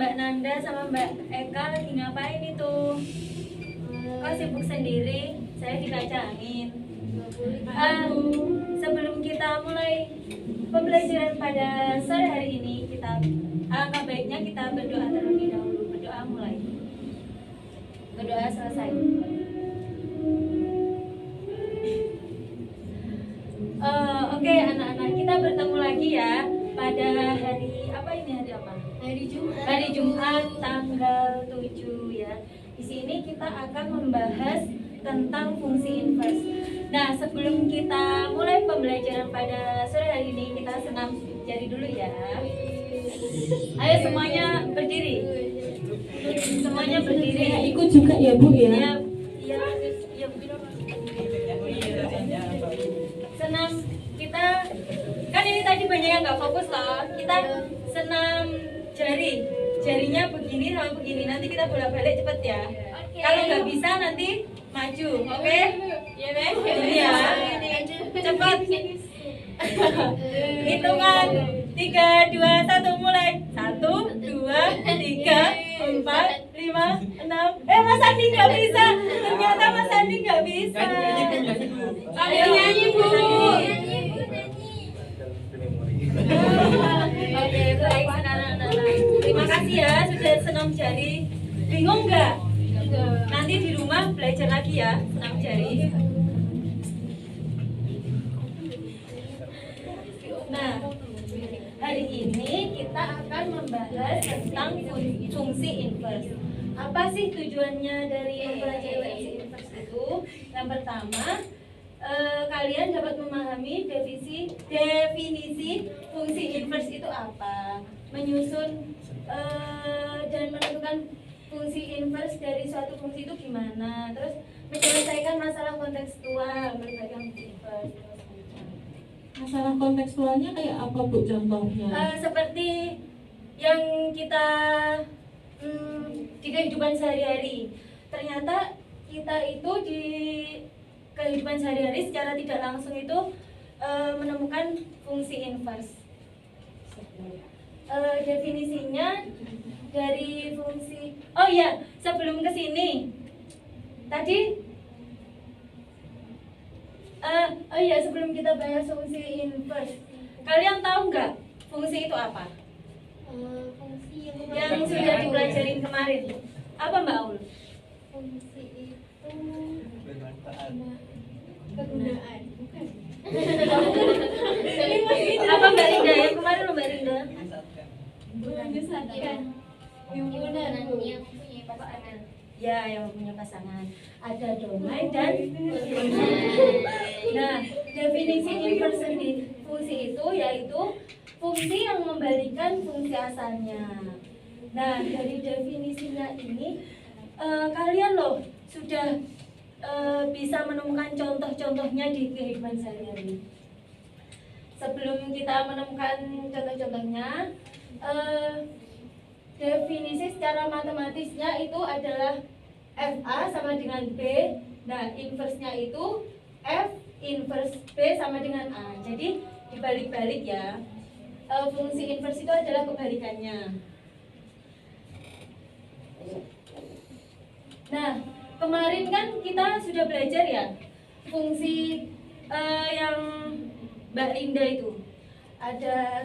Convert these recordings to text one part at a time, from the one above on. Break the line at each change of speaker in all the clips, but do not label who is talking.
Mbak Nanda sama Mbak Eka lagi ngapain itu? Kok sibuk sendiri? Saya dikacangin. Sebelum kita mulai pembelajaran pada sore hari ini, alangkah baiknya kita berdoa terlebih dahulu. Berdoa mulai. Berdoa selesai. Oke, anak-anak, kita bertemu lagi ya pada hari apa ini, hari apa?
Hari Jumat.
Hari Jumat tanggal 7 ya. Di sini kita akan membahas tentang fungsi inverse. Nah, sebelum kita mulai pembelajaran pada sore hari ini, kita senam jari dulu ya. Ayo semuanya berdiri. Semuanya berdiri.
Ikut juga ya Bu ya.
Ya, ya, ya. Senam kita kan ini tadi banyak yang nggak fokus loh. Kita senam jarinya begini sama begini. Nanti kita bolak-balik cepet ya. Kalau nggak bisa nanti maju, oke? Iya deh. Ini ya. Cepat. Hitungan 3, 2, 1 mulai. 1, 2, 3, 4, 5, 6. Mas Andi nggak bisa. Ternyata Mas Andi nggak bisa. Ayo nyanyi Bu. Oke, baik anak-anak. Terima kasih ya sudah senam jari. Bingung nggak? Nanti di rumah belajar lagi ya senam jari. Nah, hari ini kita akan membahas tentang fungsi inverse. Apa sih tujuannya dari mempelajari fungsi inverse itu? Yang pertama, kalian dapat memahami definisi fungsi inverse itu apa, menyusun dan menentukan fungsi inverse dari suatu fungsi itu gimana, terus menyelesaikan masalah kontekstual berbagai fungsi inverse.
Masalah kontekstualnya kayak apa Bu contohnya?
Seperti yang kita di kehidupan sehari-hari, ternyata kita itu di kehidupan sehari-hari secara tidak langsung itu menemukan fungsi inverse. Definisinya dari fungsi. Oh ya, sebelum ke sini tadi sebelum kita bahas fungsi inverse, kalian tahu nggak fungsi itu apa?
Fungsi
Yang sudah dipelajarin kemarin. Apa Mbak Aul?
Fungsi itu
Kegunaan.
bukan?
Apa Mbak Rinda? Yang kemarin Mbak Rinda?
Menyesatkan. Himpunan Bu.
Yang punya pasangan.
Ya, yang punya pasangan. Ada domain dan nah, definisi inverse sendiri fungsi itu yaitu fungsi yang membalikan fungsi asalnya. Nah, dari definisinya ini kalian loh sudah bisa menemukan contoh-contohnya di kehidupan sehari-hari. Sebelum kita menemukan contoh-contohnya, definisi secara matematisnya itu adalah FA sama dengan B. Nah, inverse-nya itu F inverse B sama dengan A. Jadi dibalik-balik ya. Fungsi inverse itu adalah kebalikannya. Nah, kemarin kan kita sudah belajar ya fungsi yang Mbak Linda itu.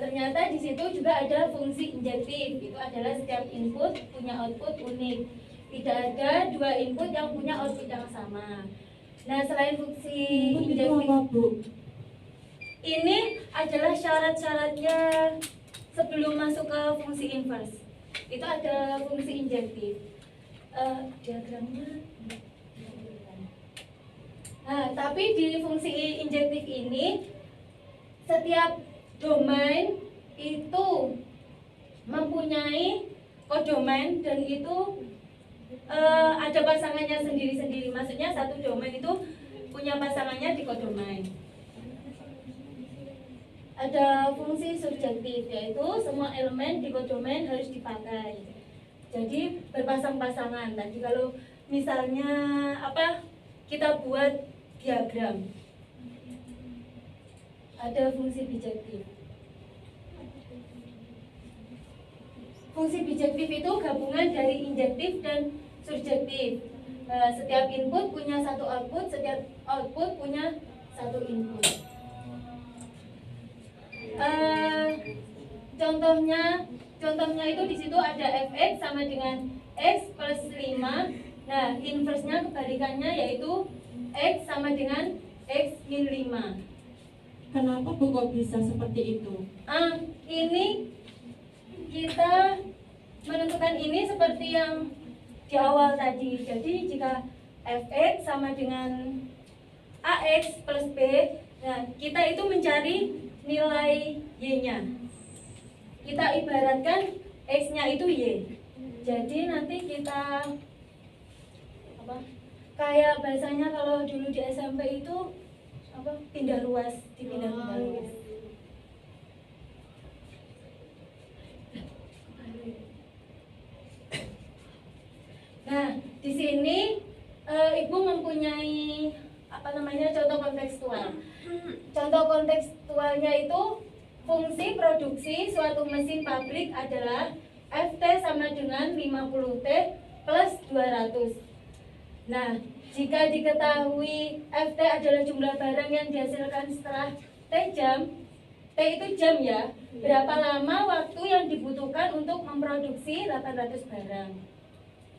Ternyata di situ juga ada fungsi injektif. Itu adalah setiap input punya output unik. Tidak ada dua input yang punya output yang sama. Nah, selain fungsi injektif, ini adalah syarat-syaratnya sebelum masuk ke fungsi inverse. Itu ada fungsi injektif. Diagramnya. Nah, tapi di fungsi injektif ini setiap domain itu mempunyai kodomain dan itu ada pasangannya sendiri-sendiri. Maksudnya satu domain itu punya pasangannya di kodomain. Ada fungsi subjektif, yaitu semua elemen di kodomain harus dipakai. Jadi berpasang-pasangan. Tadi kalau misalnya kita buat diagram, ada fungsi bijektif. fungsi bijektif itu gabungan dari injektif dan surjektif. Setiap input punya satu output, setiap output punya satu input. Contohnya itu di situ ada fx sama dengan x plus 5. Nah, inverse-nya kebalikannya yaitu x sama dengan x min 5.
Kenapa Bu kok bisa seperti itu?
Ini kita menentukan ini seperti yang di awal tadi. Jadi jika fx sama dengan ax plus b, nah kita itu mencari nilai y-nya. Kita ibaratkan x-nya itu y. Jadi nanti kita kayak bahasanya kalau dulu di SMP itu pindah ruas, dipindah-pindah ruas. Nah, di sini Ibu mempunyai contoh kontekstual. Contoh kontekstualnya itu fungsi produksi suatu mesin pabrik adalah Ft sama dengan 50T plus 200. Nah, jika diketahui Ft adalah jumlah barang yang dihasilkan setelah T jam, T itu jam ya, berapa lama waktu yang dibutuhkan untuk memproduksi 800 barang.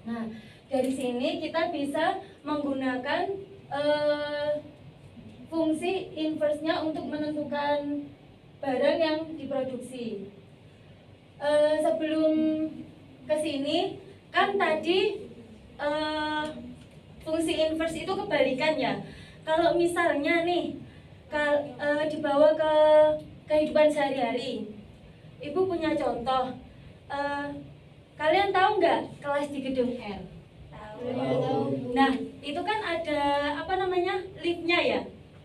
Nah, dari sini kita bisa menggunakan fungsi inverse-nya untuk menentukan barang yang diproduksi. Sebelum ke sini kan tadi fungsi inverse itu kebalikan ya. Kalau misalnya nih dibawa ke kehidupan sehari-hari, Ibu punya contoh. Kalian tahu nggak kelas di gedung R? Tahu. Nah, itu kan ada liftnya ya.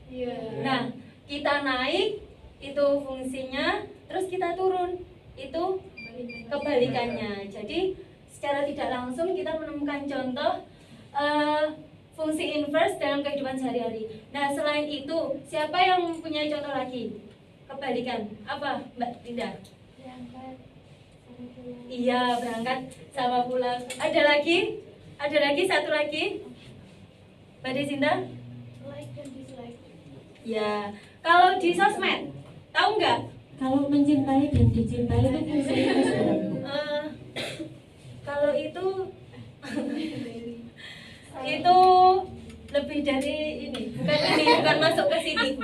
Iya.
Nah, kita naik itu fungsinya, terus kita turun itu kebalikannya. Jadi secara tidak langsung kita menemukan contoh fungsi inverse dalam kehidupan sehari-hari. Nah, selain itu, siapa yang punya contoh lagi? Kebalikan. Apa, Mbak Dinda?
Berangkat sama pulang.
Iya, berangkat sama pulang. Ada lagi? Ada lagi, satu lagi? Mbak Desinta?
Like dan dislike.
Ya, kalau di sosmed, tahu nggak?
Kalau mencintai dan dicintai itu fungsinya berapa?
Kalau itu lebih dari ini, bukan masuk ke sini.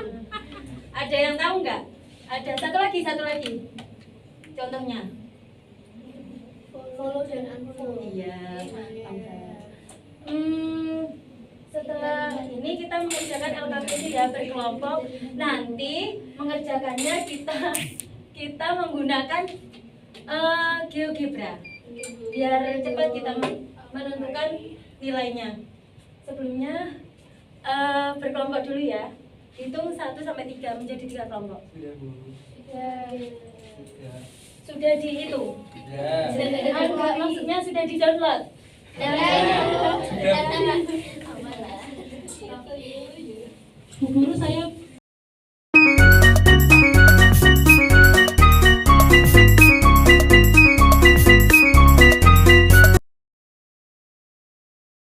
Ada yang tahu nggak? Ada satu lagi. Contohnya?
Follow dan unfollow.
Iya. Setelah ini kita mengerjakan LKPD ya berkelompok. Nanti mengerjakannya kita menggunakan GeoGebra biar cepat kita menentukan nilainya. Sebelumnya berkelompok dulu ya. Hitung 1 sampai 3 menjadi 3 kelompok. Sudah dihitung? Enggak, maksudnya sudah di-download.
Bu Guru, saya